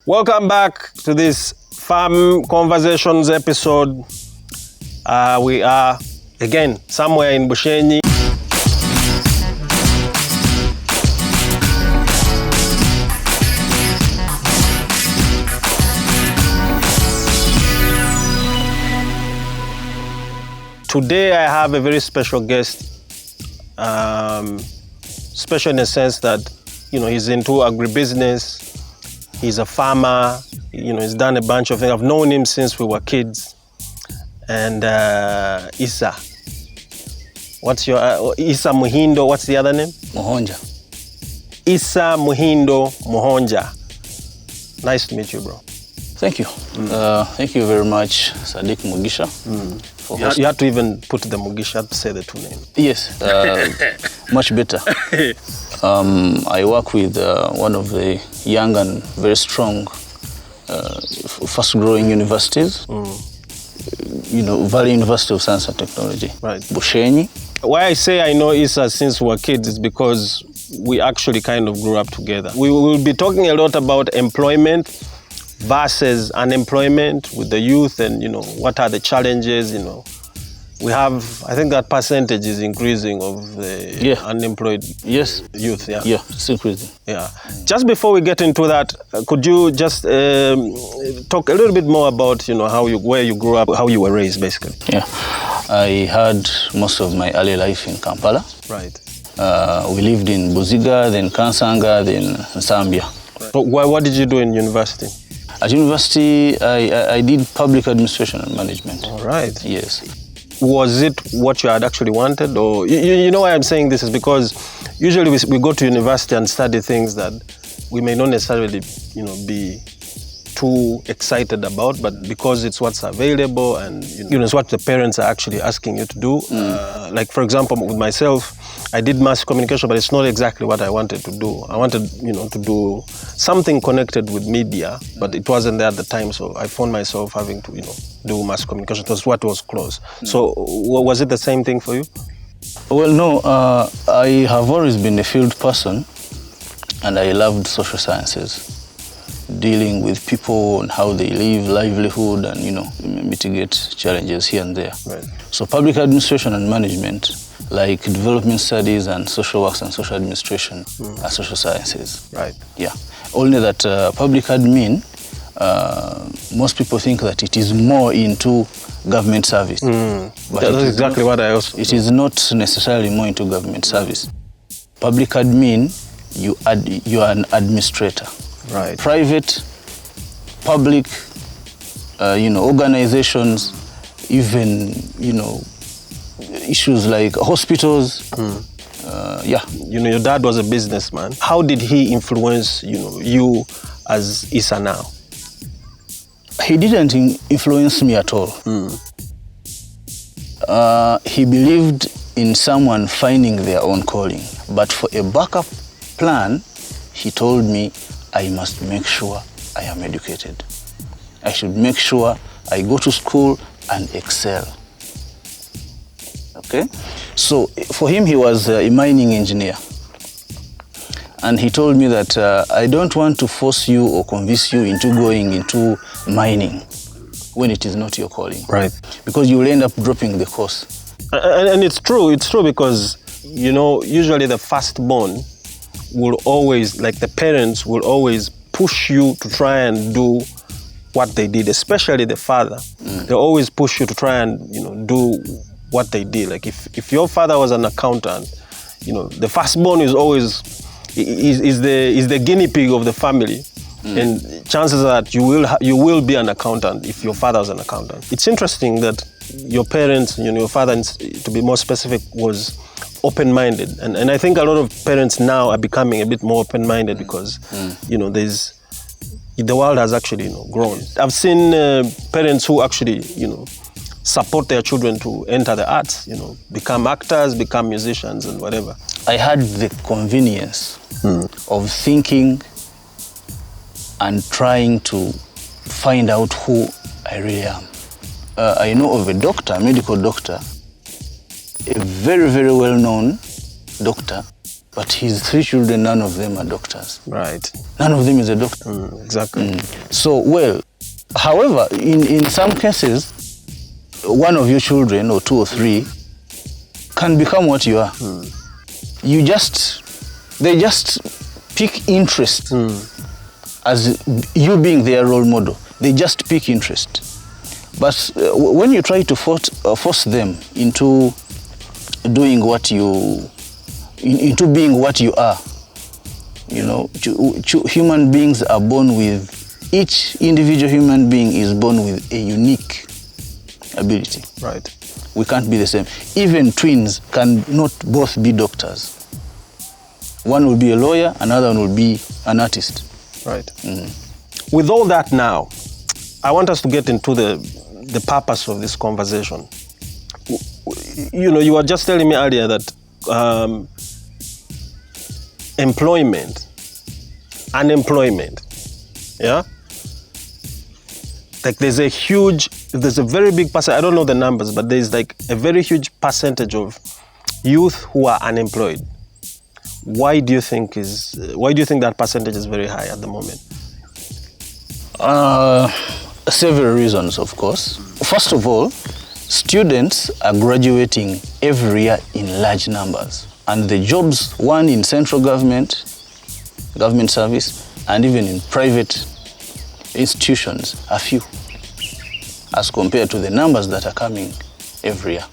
Welcome back to this Farm Conversations episode. We are again somewhere in Bushenyi. Today I have a very special guest. Special in the sense that, he's into agribusiness. He's a farmer, he's done a bunch of things. I've known him since we were kids. And Issa. What's your, Issa Muhindo, what's the other name? Mohonja. Issa Muhindo Mohonja. Nice to meet you, bro. Thank you. Thank you very much, Sadiq Mugisha. You had to even put the Mugisha, you had to say the two names. Yes, much better. I work with one of the young and very strong, fast-growing universities. Valley University of Science and Technology. Right. Bushenyi. Why I say I know Issa since we were kids is because we actually kind of grew up together. We will be talking a lot about employment versus unemployment with the youth and, what are the challenges, We have, I think that percentage is increasing of the unemployed youth. Yeah, it's increasing. Yeah. Just before we get into that, could you just talk a little bit more about, where you grew up, how you were raised, basically? Yeah. I had most of my early life in Kampala. Right. We lived in Buziga, then Kansanga, then Zambia. Right. So what did you do in university? At university, I did public administration and management. All right. Yes. Was it what you had actually wanted? Or you know why I'm saying this is because usually we go to university and study things that we may not necessarily, be too excited about, but because it's what's available and, it's what the parents are actually asking you to do. Like, for example, with myself, I did mass communication, but it's not exactly what I wanted to do. I wanted, to do something connected with media, but it wasn't there at the time. So I found myself having to, do mass communication. It was what was close. So was it the same thing for you? Well, no. I have always been a field person, and I loved social sciences, dealing with people and how they live, livelihood, and, mitigate challenges here and there. Right. So public administration and management, like development studies and social works and social administration, are social sciences. Right. Yeah. Only that public admin, most people think that it is more into government service. But that's exactly what I also... It is not necessarily more into government service. Public admin, you are an administrator. Right. Private, public, organizations, even, issues like hospitals. Your dad was a businessman. How did he influence, you as Issa now? He didn't influence me at all. He believed in someone finding their own calling. But for a backup plan, he told me I must make sure I am educated. I should make sure I go to school and excel. Okay? So for him, he was a mining engineer. And he told me that I don't want to force you or convince you into going into mining when it is not your calling. Right. Because you will end up dropping the course. And it's true because, usually the firstborn will always, like the parents will always push you to try and do what they did, especially the father. They always push you to try and, do what they did. Like if your father was an accountant, the firstborn is always is the guinea pig of the family, and chances are that you will be an accountant if your father was an accountant. It's interesting that your parents, your father, to be more specific, was open-minded, and I think a lot of parents now are becoming a bit more open-minded because the world has actually grown. I've seen parents who actually support their children to enter the arts, become actors, become musicians and whatever. I had the convenience of thinking and trying to find out who I really am. I know of a doctor, a medical doctor, a very, very well-known doctor, But his 3 children, none of them are doctors. Right. None of them is a doctor. Exactly. So, well, however, in some cases, one of your children, or 2 or 3, can become what you are. They just pick interest as you being their role model. They just pick interest. But when you try to force them into doing what into being what you are, you know, human beings are born with, each individual human being is born with a unique ability. Right. We can't be the same. Even twins cannot both be doctors. One will be a lawyer, another one will be an artist. Right. With all that now, I want us to get into the purpose of this conversation. You know, you were just telling me earlier that unemployment, yeah? Like there's a very big percentage, I don't know the numbers, but there's like a very huge percentage of youth who are unemployed. Why do you think that percentage is very high at the moment? Several reasons, of course. First of all, students are graduating every year in large numbers. And the jobs won in central government service, and even in private institutions are few as compared to the numbers that are coming every year.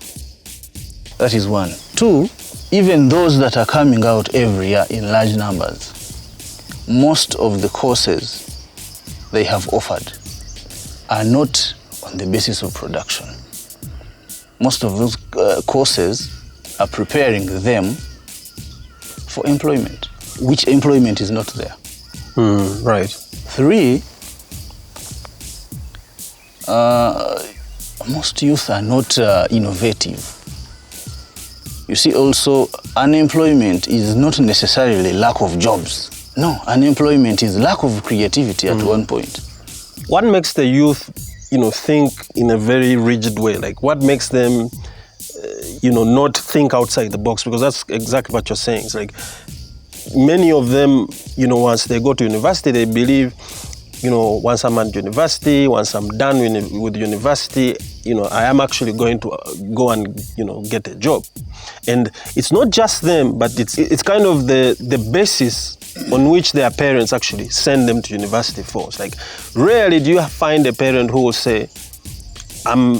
That is one. 2, even those that are coming out every year in large numbers, most of the courses they have offered are not on the basis of production. Most of those courses are preparing them for employment, which employment is not there. Right. 3, most youth are not innovative. You see, also, unemployment is not necessarily lack of jobs. No, unemployment is lack of creativity at one point. What makes the youth, think in a very rigid way? Like, what makes them, not think outside the box? Because that's exactly what you're saying. It's like many of them, once they go to university, they believe, once I'm at university, once I'm done with university, I am actually going to go and, get a job. And it's not just them, but it's kind of the basis on which their parents actually send them to university for. It's like, rarely do you find a parent who will say, I'm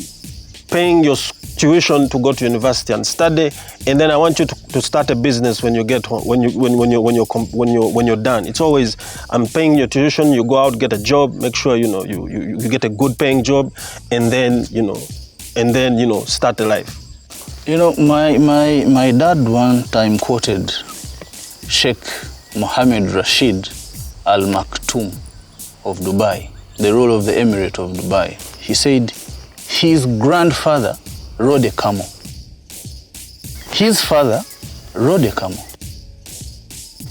paying your tuition to go to university and study, and then I want you to start a business when you get home, when you're done. It's always, I'm paying your tuition, you go out, get a job, make sure you get a good paying job, and then start a life. My dad one time quoted Sheikh Mohammed Rashid Al Maktoum of Dubai, the ruler of the Emirate of Dubai. He said his grandfather rode a camel. His father rode a camel.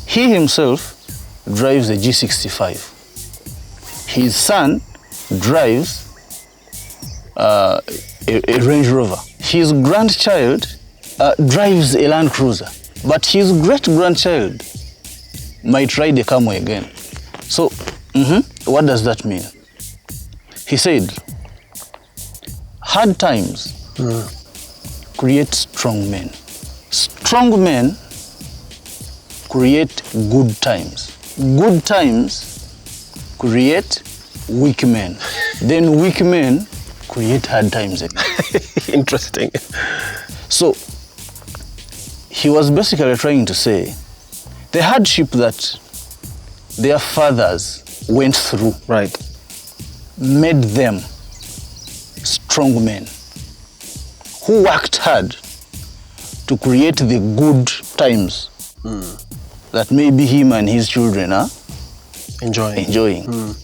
He himself drives a G65. His son drives a Range Rover. His grandchild drives a Land Cruiser. But his great-grandchild might ride a camel again. So, what does that mean? He said, hard times create strong men. Strong men create good times. Good times create weak men. Then weak men create hard times again. Interesting. So, he was basically trying to say, the hardship that their fathers went through, right, made them strong men who worked hard to create the good times that maybe him and his children are enjoying.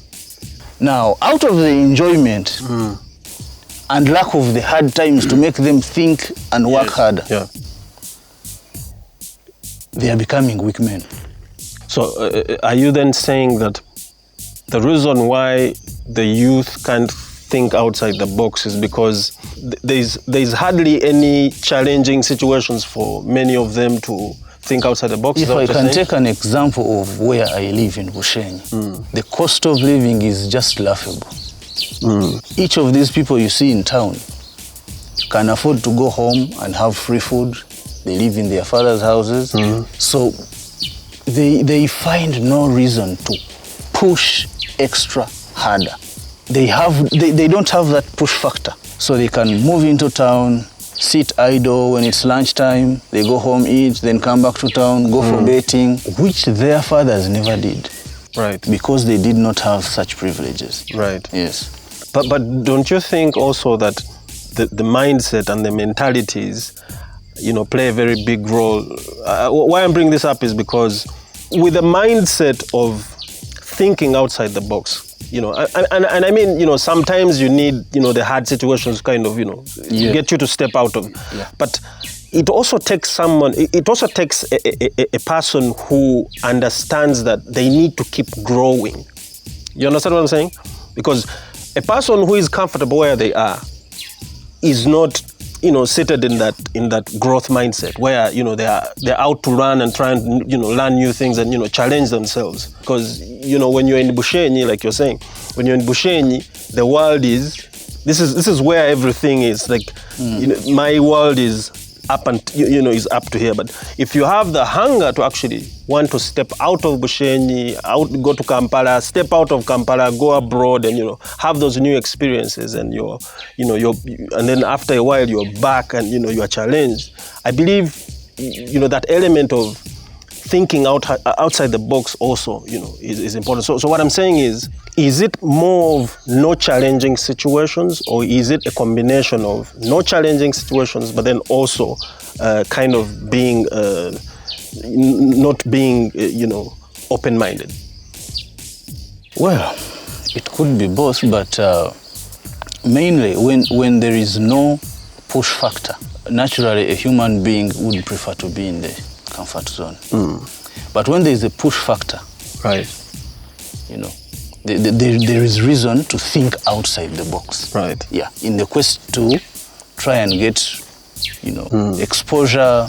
Now, out of the enjoyment and lack of the hard times to make them think and work harder, they are becoming weak men. So are you then saying that the reason why the youth can't think outside the box is because there's hardly any challenging situations for many of them to think outside the box. If I can take an example of where I live in Bushenyi, the cost of living is just laughable. Each of these people you see in town can afford to go home and have free food. They live in their father's houses. So they find no reason to push extra harder. They don't have that push factor. So they can move into town, sit idle when it's lunchtime, they go home, eat, then come back to town, go for betting, which their fathers never did. Right. Because they did not have such privileges. Right. Yes. But don't you think also that the mindset and the mentalities, play a very big role? Why I'm bringing this up is because with the mindset of thinking outside the box, and I mean, sometimes you need, the hard situations kind of, get you to step out of. Yeah. But it also takes a person who understands that they need to keep growing. You understand what I'm saying? Because a person who is comfortable where they are is not, seated in that growth mindset where, they're out to run and try and, learn new things and, challenge themselves. Because, when you're in Bushenyi, like you're saying, when you're in Bushenyi, the world this is where everything is. Like, my world is up and, is up to here. But if you have the hunger to actually want to step out of Bushenyi, go to Kampala, step out of Kampala, go abroad and, have those new experiences and and then after a while you're back and, you are challenged. I believe, that element of thinking outside the box also, is important. So what I'm saying is it more of no challenging situations, or is it a combination of no challenging situations, but then also kind of being, not being, open-minded? Well, it could be both, but mainly when there is no push factor, naturally a human being would prefer to be in the comfort zone. But when there is a push factor, right, there is reason to think outside the box. Right. Yeah. In the quest to try and get, exposure,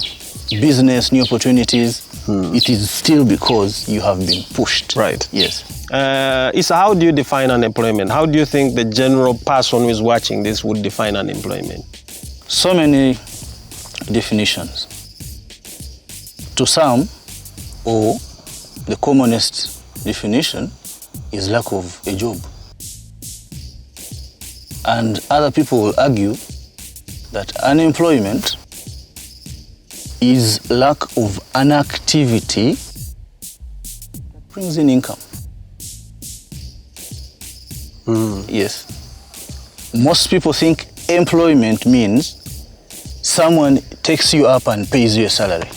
business, new opportunities, it is still because you have been pushed. Right. Yes. Issa, how do you define unemployment? How do you think the general person who is watching this would define unemployment? So many definitions. To some, or the commonest definition, is lack of a job. And other people will argue that unemployment is lack of an activity that brings in income. Yes. Most people think employment means someone takes you up and pays you a salary.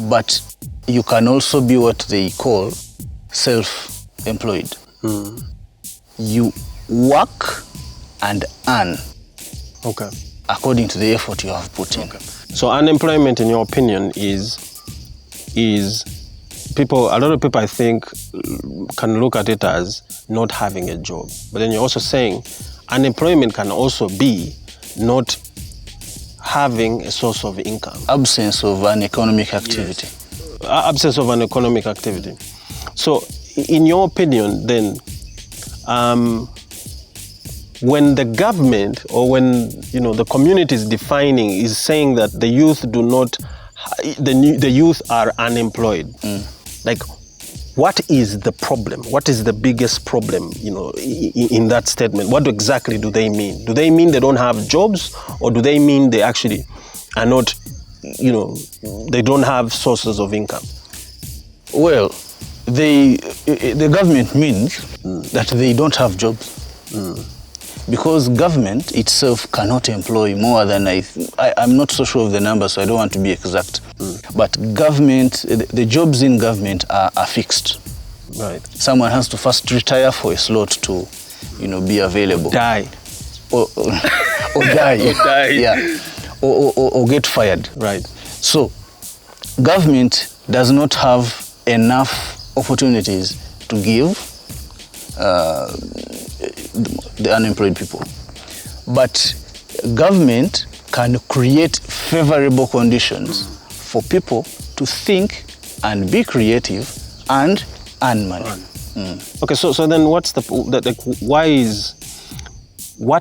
But you can also be what they call self-employed. You work and earn. Okay. According to the effort you have put in. Okay. So unemployment, in your opinion, is people. A lot of people, I think, can look at it as not having a job. But then you're also saying unemployment can also be not having a source of income. Absence of an economic activity. Yes. Absence of an economic activity. So, in your opinion, then, when the government or when the community is saying that the youth the youth are unemployed, like, what is the problem? What is the biggest problem, in that statement? What exactly do they mean? Do they mean they don't have jobs, or do they mean they actually are not, they don't have sources of income? Well, the government means that they don't have jobs. Because government itself cannot employ more than I'm not so sure of the numbers, so I don't want to be exact. But government, the jobs in government are fixed. Right. Someone has to first retire for a slot to, be available. Die. Or die. Or die. Yeah. Or get fired. Right. So, government does not have enough opportunities to give the unemployed people. But government can create favorable conditions for people to think and be creative and earn money. Okay, so then what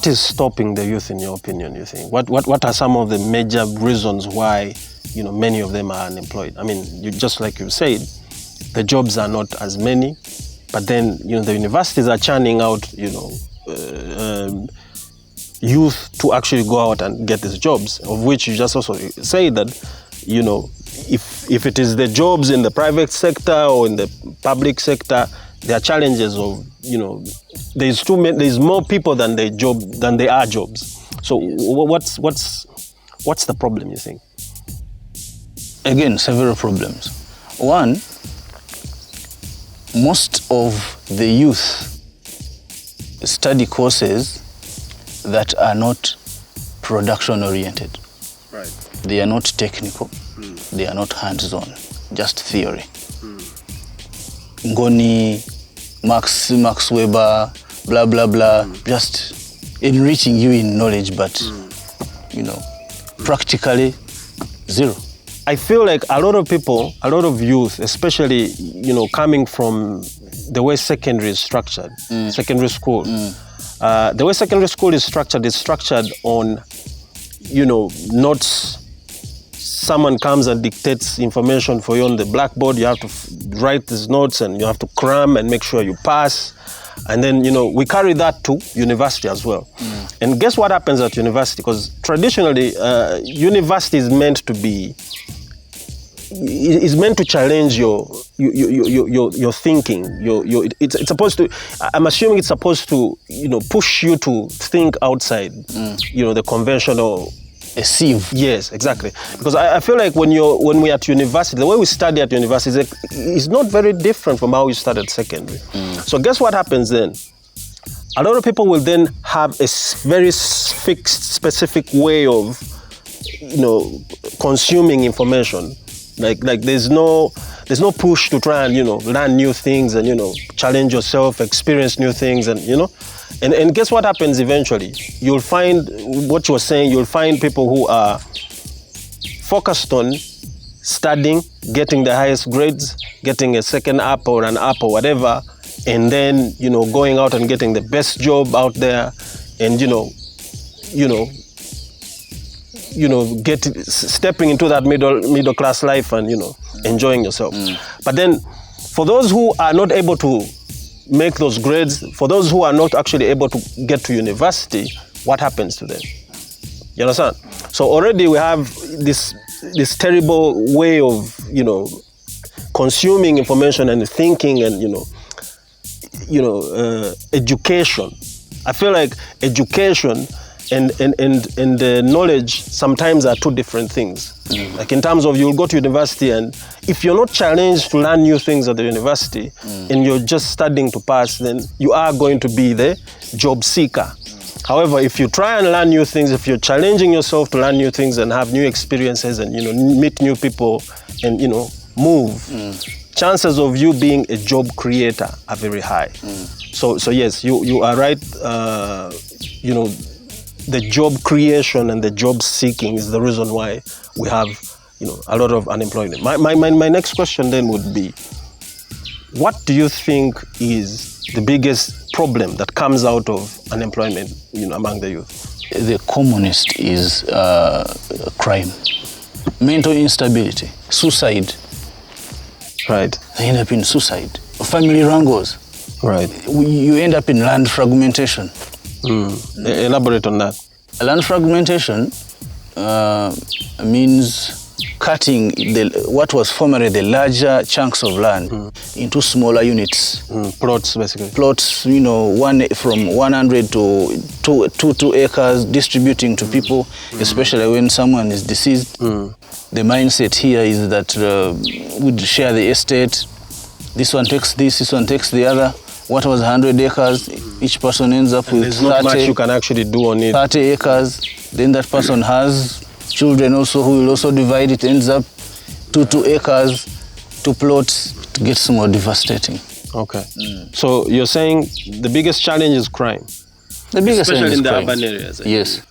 is stopping the youth in your opinion, you think? What are some of the major reasons why, many of them are unemployed? I mean, just like you said, the jobs are not as many, but then, the universities are churning out, youth to actually go out and get these jobs, of which you just also say that, if it is the jobs in the private sector or in the public sector, there are challenges of, there's more people than there are jobs. So what's the problem, you think? Again, several problems. One, most of the youth study courses that are not production oriented. Right. They are not technical. They are not hands-on, just theory. Ngoni, Max Weber, blah, blah, blah, just enriching you in knowledge, but, practically zero. I feel like a lot of people, a lot of youth, especially, coming from the way secondary is structured, secondary school, the way secondary school is structured on, notes. Someone comes and dictates information for you on the blackboard. You have to write these notes and you have to cram and make sure you pass. And then, we carry that to university as well. And guess what happens at university? Because traditionally, university is meant to challenge your thinking. It's supposed to. I'm assuming it's supposed to, push you to think outside, the conventional. A sieve. Yes, exactly. Because I feel like when we're at university, the way we study at university is not very different from how we studied secondary. So guess what happens then? A lot of people will then have a very fixed, specific way of, consuming information. Like there's no push to try and, learn new things and, challenge yourself, experience new things and, And guess what happens eventually? You'll find what you're saying, you'll find people who are focused on studying, getting the highest grades, getting a second up or an up or whatever, and then, going out and getting the best job out there and, stepping into that middle class life and, enjoying yourself. But then for those who are not able to make those grades, for those who are not actually able to get to university, what happens to them? You understand? So already we have this terrible way of, consuming information and thinking and, education. I feel like education and knowledge sometimes are two different things. Like in terms of you'll go to university and if you're not challenged to learn new things at the university and you're just studying to pass, then you are going to be the job seeker. However, if you try and learn new things, if you're challenging yourself to learn new things and have new experiences and, meet new people and, move, chances of you being a job creator are very high. So yes, you are right. The job creation and the job seeking is the reason why we have, a lot of unemployment. My next question then would be, what do you think is the biggest problem that comes out of unemployment, among the youth? The commonest is crime, mental instability, suicide. Right. They end up in suicide, family wrangles. Right. You end up in land fragmentation. Elaborate on that. Land fragmentation means cutting what was formerly the larger chunks of land into smaller units. Plots, basically. Plots, from 100 to 2 acres, distributing to people, especially when someone is deceased. The mindset here is that we'd share the estate. This one takes this one takes the other. What was 100 acres, each person ends up with 30. There's not much you can actually do on it. 30 acres, then that person has children also who will also divide it, ends up 2 acres, 2 plots, to get more devastating. Okay. So you're saying the biggest challenge is crime? The biggest Especially challenge is in the crime. urban areas. Yes.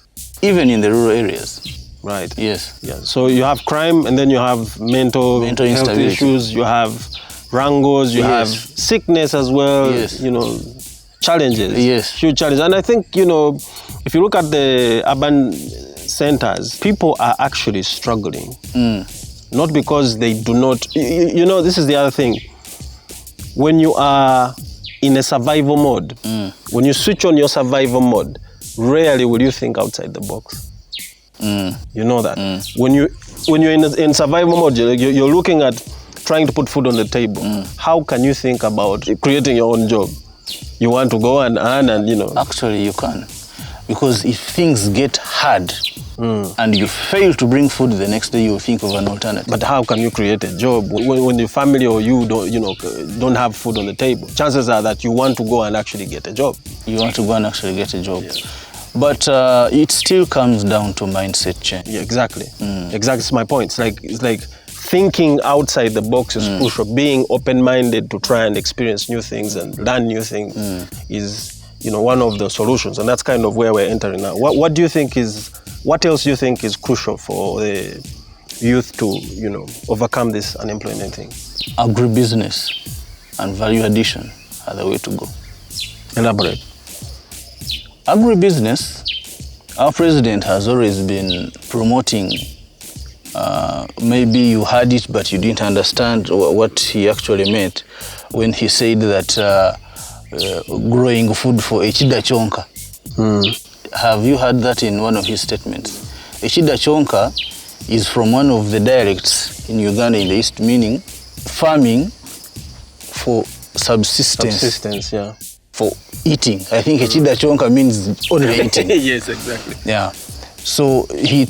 Even in the rural areas. Right. Yes. Yeah. So you have crime, and then you have mental health instability. issues. You have wrangles. You have sickness as well. Yes. You know, challenges. Yes. Huge challenges. And I think, you know, if you look at the urban centers, people are actually struggling. Not because they do not. You know, this is the other thing. When you are in a survival mode, when you switch on your survival mode, rarely will you think outside the box. You know that. When you're in survival mode, you're looking at trying to put food on the table. How can you think about creating your own job? You want to go and earn, and you know. Actually, you can, because if things get hard and you fail to bring food the next day, you think of an alternative. But how can you create a job when your family or you don't have food on the table? Chances are that you want to go and actually get a job. You want to go and actually get a job. But it still comes down to mindset change. Yeah, exactly. Exactly, it's my point. It's like thinking outside the box is crucial. Being open-minded to try and experience new things and learn new things is, you know, one of the solutions. And that's kind of where we're entering now. What do you think what else do you think is crucial for the youth to, you know, overcome this unemployment thing? Agribusiness and value addition are the way to go. Elaborate. Agribusiness, our president has always been promoting. Maybe you heard it, but you didn't understand what he actually meant when he said that growing food for Echida Chonka. Have you heard that in one of his statements? Echida Chonka is from one of the dialects in Uganda in the East, meaning farming for subsistence. Subsistence, yeah. For eating. I think Echida Chonka means only eating. Yes, exactly. Yeah. So he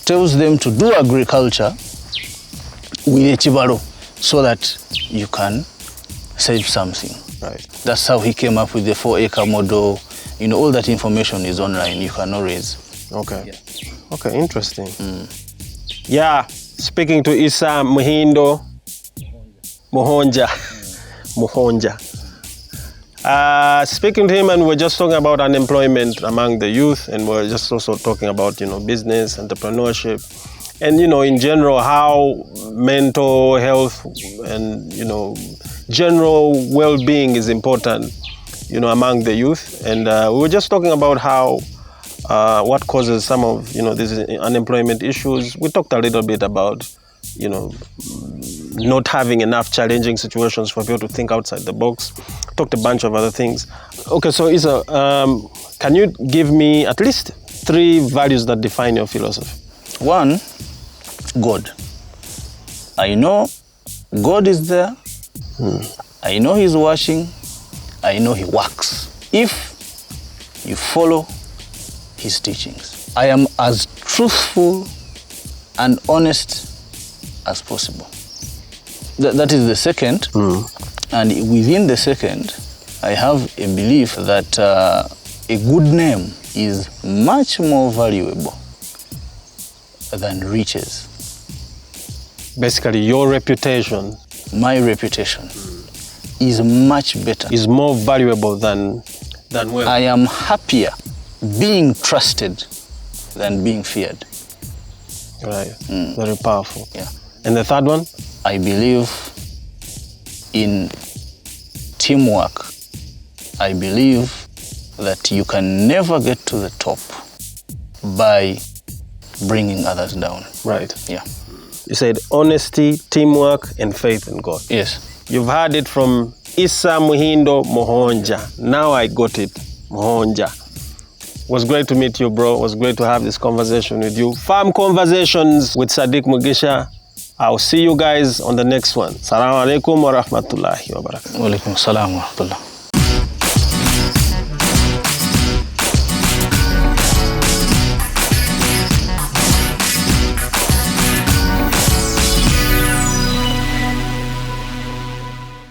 tells them to do agriculture with Echibaro so that you can save something. Right. That's how he came up with the 4-acre model. You know, all that information is online. You can always. Okay. Yeah. Okay, interesting. Yeah, speaking to Isa Muhindo Mohonja. Mohonja. Speaking to him, and we're just talking about unemployment among the youth, and we're just also talking about, you know, business, entrepreneurship, and, you know, in general, how mental health and, you know, general well-being is important, you know, among the youth. And we were just talking about how what causes some of, you know, these unemployment issues. We talked a little bit about, you know, not having enough challenging situations for people to think outside the box. Talked a bunch of other things. Okay, so Isa, can you give me at least 3 values that define your philosophy? 1, God. I know God is there. I know He's watching. I know He works. If you follow His teachings, I am as truthful and honest as possible. That is the second. And within the second, I have a belief that a good name is much more valuable than riches. Basically, your reputation. My reputation is much better. Is more valuable than wealth. I am happier being trusted than being feared. Right. Very powerful. Yeah. And the third one? I believe in teamwork. I believe that you can never get to the top by bringing others down. Right. Yeah. You said honesty, teamwork, and faith in God. Yes. You've heard it from Isa Muhindo Mohonja. Now I got it. Mohonja. It was great to meet you, bro. It was great to have this conversation with you. Farm Conversations with Sadiq Mugisha. I'll see you guys on the next one. Assalamu alaikum wa rahmatullahi wa barakatuh. Wa alaikum salam wa rahmatullah.